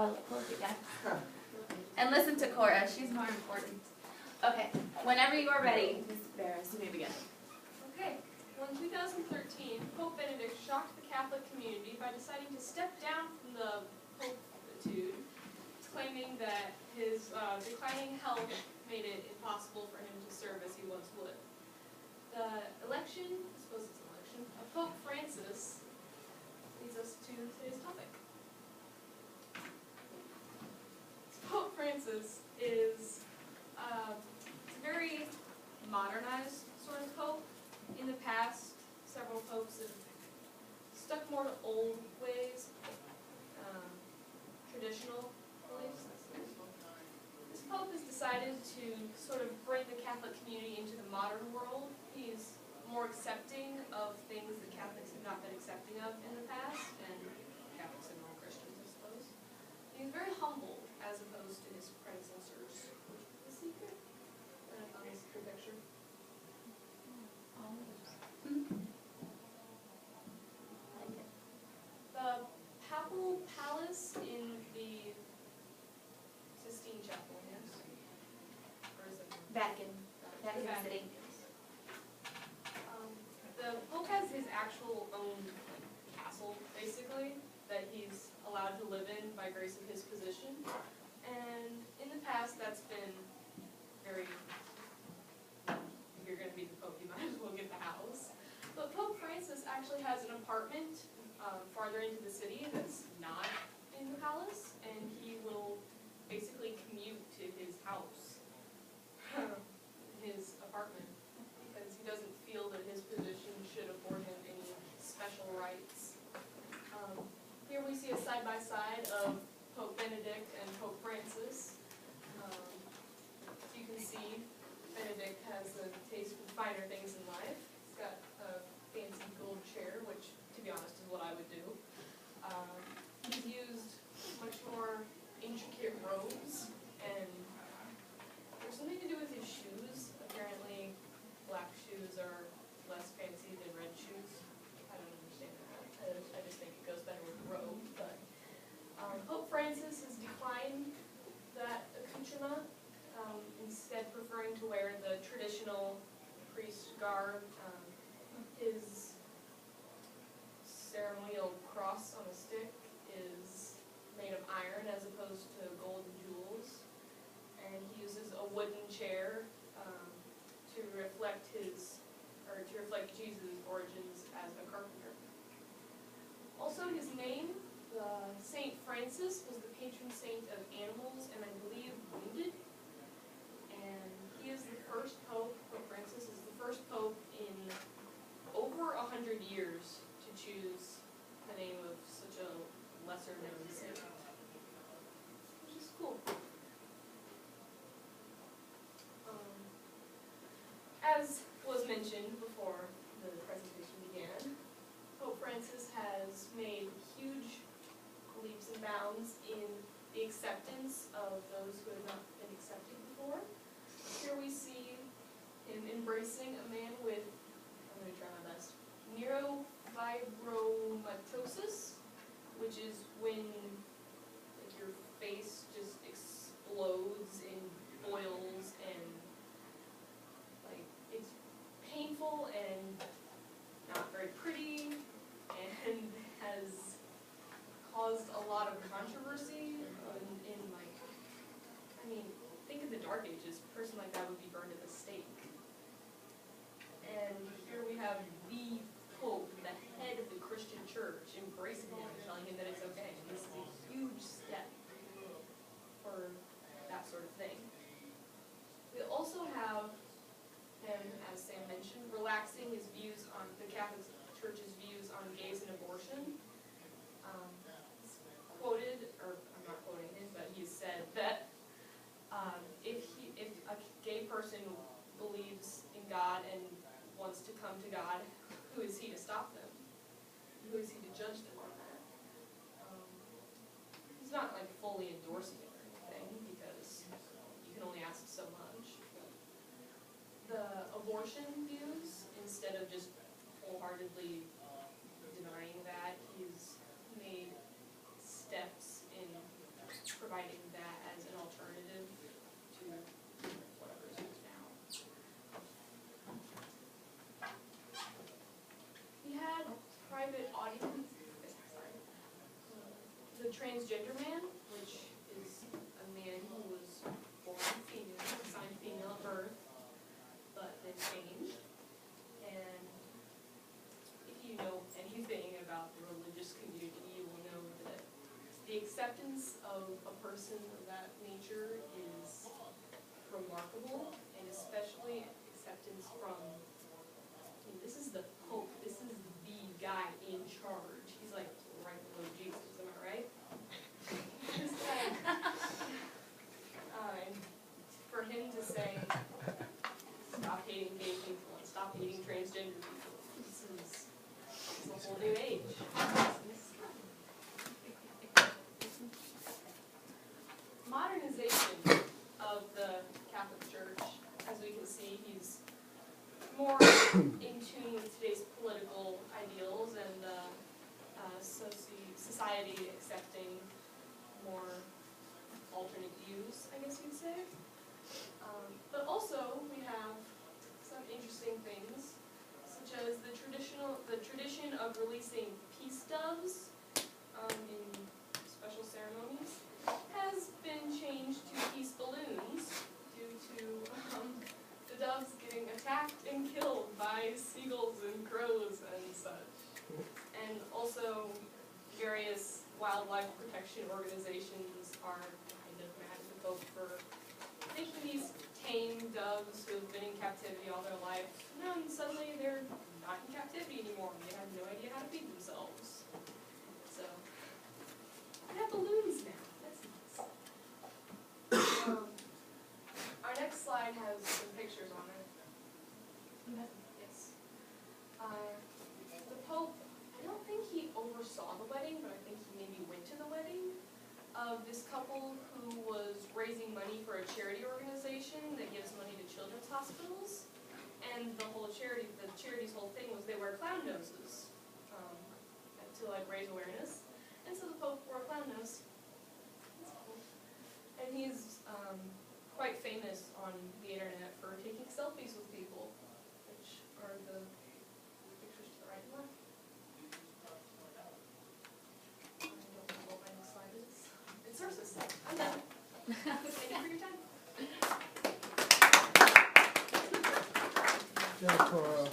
Close it again. And listen to Cora, she's more important. Okay, whenever you are ready, Ms. Barris, you may begin. Okay, well in 2013, Pope Benedict shocked the Catholic community by deciding to step down from the popitude, claiming that his declining health made it impossible for him to serve as he once would. The election, I suppose it's an election, of Pope Francis leads us to today's topic. Pope Francis is a very modernized sort of pope. In the past, several popes have stuck more to old ways, traditional beliefs. This pope has decided to sort of bring the Catholic community into the modern world. He's more accepting of things that Catholics have not been accepting of in the past, and Catholics and non-Christians, I suppose. He's very humble as opposed to his predecessors, which is the secret. And I found this secret picture. The Papal Palace in the Sistine Chapel, yes? Or is it? Vatican City. The Pope has his actual own castle, basically, that he's allowed to live in by grace of his position. And in the past, that's been very, if you're going to be the Pope, you might as well get the house. But Pope Francis actually has an apartment farther into the city that's not in the palace, and he will basically commute to his house, his apartment, because he doesn't feel that his position should afford him any special rights. Here we see a side-by-side of Pope Benedict and Pope Francis. You can see Benedict has a taste for finer things in life. He's got a fancy gold chair, which, to be honest, is what I would do. He's used much more intricate robes, and there's something to do with his shoes. Apparently, black shoes are less fancy than red shoes. I don't understand that. I just think it goes better with the robe. But Pope Francis has declined that accoutrement, instead preferring to wear the traditional priest garb. His ceremonial cross on a stick is made of iron as opposed to gold and jewels. And he uses a wooden chair to reflect Jesus' origins as a carpenter. Also, his name, Saint Francis, was the patron saint of animals and I believe wounded. And he is the first pope, Pope Francis is the first pope in over 100 years to choose the name of such a lesser known saint, which is cool. As was mentioned before the presentation began, Pope Francis has made huge leaps and bounds in the acceptance of those who have not been accepted before. Here we see him embracing a man with, I'm going to try my best, neurofibromatosis, which is when your face just explodes in boils and it's painful and not very pretty and has caused a lot of controversy think of the Dark Ages, a person like that would be burned at the stake. And here we have the Pope, the head of the Christian church, embracing him and telling him that it's okay. And this is a huge step for that sort of thing. We also have him, as Sam mentioned, relaxing his views on the Catholic Church's views on gays and abortion. Quoted, or I'm not quoting him, but he said that if a gay person believes in God and wants to come to God, who is he to stop them? Who is he to judge them on that? He's not fully endorsing it or anything, because you can only ask so much. The abortion views, instead of just wholeheartedly denying that, he's made steps in transgender man, which is a man who was born female, assigned female at birth, but then changed. And if you know anything about the religious community, you will know that the acceptance of a person of that nature is remarkable, and especially acceptance from, I mean, this is the Pope, this is the guy in charge. He's like right below Jesus, am I right? This guy, and for him to say, stop hating gay people and stop hating transgender people, this is a whole new age. Modernization of the Catholic Church, as we can see, he's more in tune with today's political ideals and society accepting more alternate views, I guess you'd say. But also we have some interesting things, such as the tradition of releasing peace doves in special ceremonies has been changed to peace balloons due to the doves getting attacked and killed by seagulls and crows and such. And also various wildlife protection organizations are kind of mad at the Pope for taking these tame doves who have been in captivity all their life, and suddenly they're not in captivity anymore. They have no idea how to feed themselves. So, we have balloons now. That's nice. Our next slide has some pictures on it. Yes. The Pope, I don't think he oversaw the wedding, but I think he maybe went to the wedding of this couple who was raising money for a charity organization that gives money to children's hospitals. And the charity's whole thing was they wear clown noses to like raise awareness. And so the Pope wore a clown nose. That's cool. And he's quite famous on the internet for taking selfies with people, which are the pictures to the right and left. I don't know what my next slide is. It's sources. I'm done. Thank you for your time. Yeah, Cora.